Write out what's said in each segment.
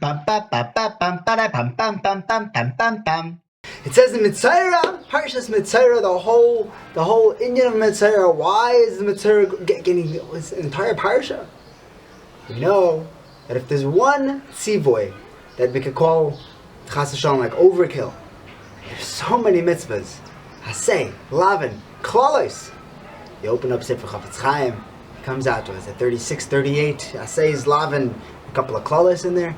It says in Mitzorah, Parshas Mitzorah, the whole Indian of Mitzorah. Why is the Mitzorah getting this entire parsha? We know that if there's one tzivoy that we could call Chas v'Shalom like overkill, there's so many mitzvahs. Hasei, Lavin, Klalos. You open up Sefer Chafetz Chaim, it comes out to us at 36, 38. Hasei, Lavin, a couple of Klalos in there.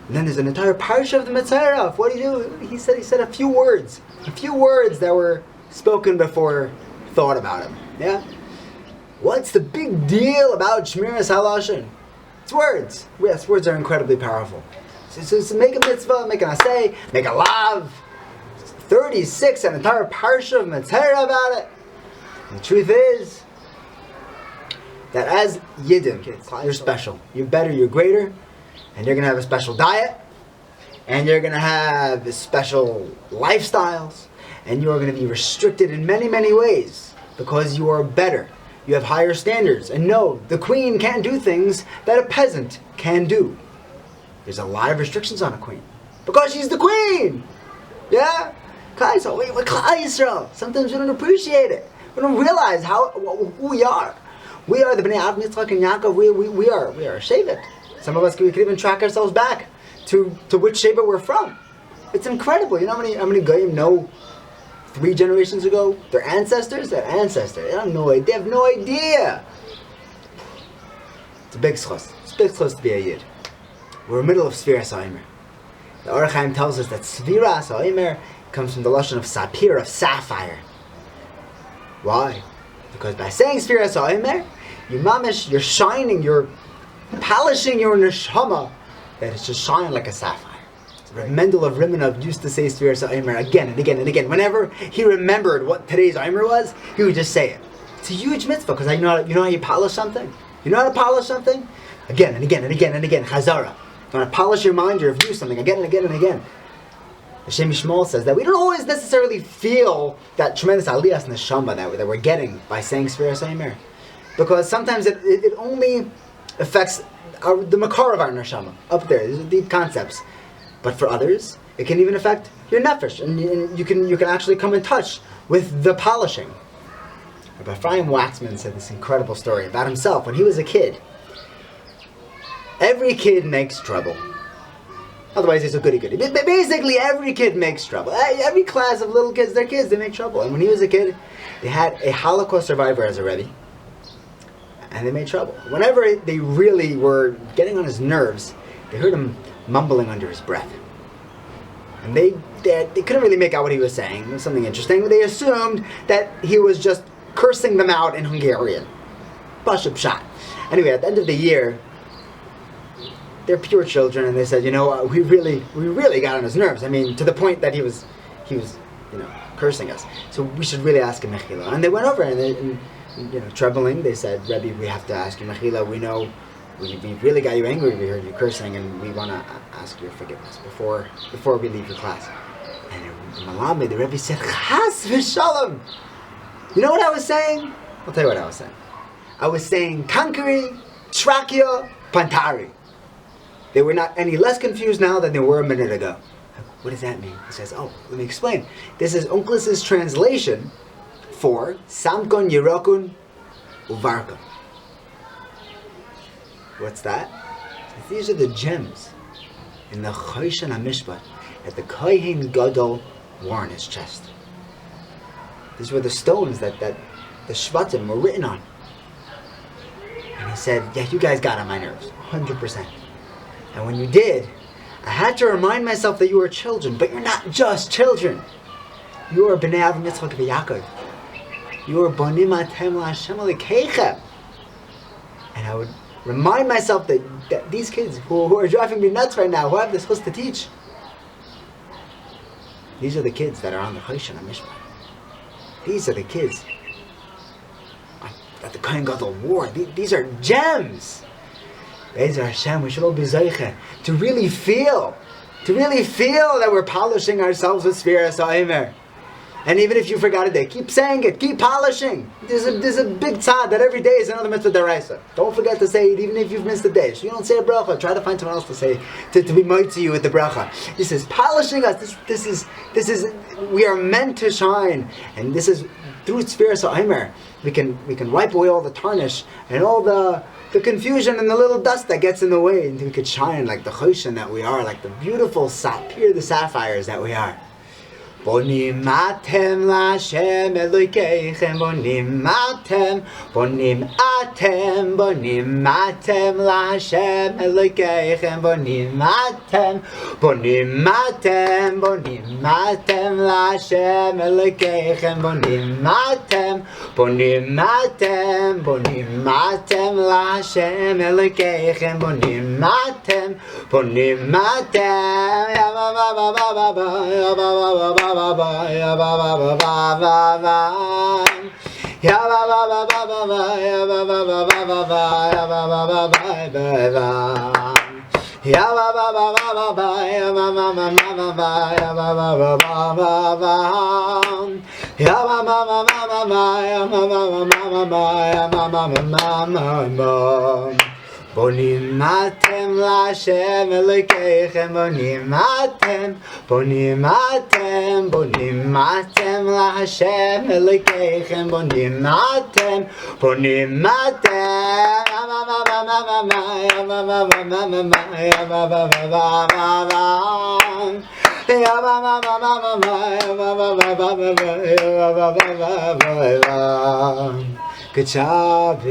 And then there's an entire parsha of the Mitzorah. What do you do? He said a few words that were spoken before thought about him. Yeah? What's the big deal about Shmiras HaLashon? It's words. Yes, words are incredibly powerful. So make a mitzvah, make an asay, make a lav. 36, an entire parsha of Mitzorah about it. And the truth is that as Yidden, you're special. You're better, you're greater. And you're going to have a special diet, and you're going to have special lifestyles, and you are going to be restricted in many, many ways because you are better. You have higher standards. And no, the queen can't do things that a peasant can do. There's a lot of restrictions on a queen because she's the queen. Yeah? We're Klal Yisrael. Sometimes we don't appreciate it. We don't realize who we are. We are the Bnei Av, Yitzchak, and Yaakov. We are Shevet. Some of us, we could even track ourselves back to which Shevet we're from. It's incredible. You know how many Goyim know 3 generations ago? Their ancestors? Their ancestors. They have no idea. They have no idea. It's a big schos. It's a big schos to be a Yid. We're in the middle of Sfiras HaOmer. The HaRah Chaim tells us that Sfiras HaOmer comes from the Lashon of sapphire, of sapphire. Why? Because by saying Sfiras HaOmer, you're shining, you're polishing your neshama, that it's just shine like a sapphire. Rav Mendel of Rimanov used to say Sfiras HaOmer again and again and again. Whenever he remembered what today's Omer was, he would just say it. It's a huge mitzvah because you know how you polish something? You know how to polish something? Again and again and again and again. Chazara. You want to polish your mind or review something again and again and again. Hashem Yishmael says that we don't always necessarily feel that tremendous aliyas neshama that we're getting by saying Sfiras HaOmer. Because sometimes it only affects the makar of our neshama up there. These are deep concepts. But for others, it can even affect your nefesh, and you can actually come in touch with the polishing. Rabbi Ephraim Waxman said this incredible story about himself when he was a kid. Every kid makes trouble. Otherwise, he's a goody-goody. Basically, every kid makes trouble. Every class of little kids, they make trouble. And when he was a kid, they had a Holocaust survivor as a Rebbe. And they made trouble. Whenever they really were getting on his nerves, they heard him mumbling under his breath. And they couldn't really make out what he was saying. It was something interesting. They assumed that he was just cursing them out in Hungarian. Pashup shot. Anyway, at the end of the year, they're pure children, and they said, we really got on his nerves. I mean, to the point that he was cursing us. So we should really ask him mechila. And they went over and troubling, they said, Rebbe, we have to ask you mechila. We know we really got you angry. We heard you cursing, and we want to ask your forgiveness before we leave your class. And Malamed, the Rebbe said, Chas v'Shalom. You know what I was saying? I'll tell you what I was saying. I was saying kankari, trachea, pantari. They were not any less confused now than they were a minute ago. What does that mean? He says, let me explain. This is Onkelos' translation for Samkon, Yerokun, Uvarkon. What's that? These are the gems in the Choshen HaMishpat that the Kohen Gadol wore on his chest. These were the stones that the Shvatim were written on. And he said, yeah, you guys got on my nerves, 100%. And when you did, I had to remind myself that you were children, but you're not just children. You are Bnei Av Yitzchak v'Yaakov. You are Bonim Atem L'Hashem Elokeichem. And I would remind myself that these kids who are driving me nuts right now, who have this supposed to teach, these are the kids that are on the Choshen HaMishpat. These are the kids that the Kohen Gadol wore. These are gems. Be'ezer Hashem, we should all be zeiche to really feel that we're polishing ourselves with Sfiras HaOmer. And even if you forgot a day, keep saying it, keep polishing. There's a big tzad that every day is another mitzvah deraisa. Don't forget to say it even if you've missed a day. So you don't say a bracha, try to find someone else to say, to be moed to you with the bracha. He says, polishing us, this is, we are meant to shine. And this is, through Tzfiras HaOmer, we can wipe away all the tarnish and all the confusion and the little dust that gets in the way. And we could shine like the choshen that we are, like the beautiful the sapphires that we are. Bonim Atem Lashem Elokeichem Bonim Atem Bonim Atem Bonim Atem Lashem Elokeichem Bonim Atem Bonim Atem Bonim Atem Lashem Elokeichem Bonim Atem Bonim Atem Bonim Atem Lashem Elokeichem Bonim Atem Bonim Atem Ya ba ba ba ba ba ya ba ba ba ba ba ba ya ba ba ba ba ba ba ya ba ba ba ba ba ba ya ba ba ba ba ba ba ya ba ba ba ba ba ba ya ba ba ba ba ba ba ya ba ba ba ba ba ba ya ba ba ba ba ba ba ya ba ba ba ba ba ba ya ba ba ba ba ba ya ba ba ba ba ba Bonim Atem Lashem Elokeichem Bonim Atem Bonim Atem Bonim Atem Lashem Elokeichem Bonim Atem Bonim Atem Good job,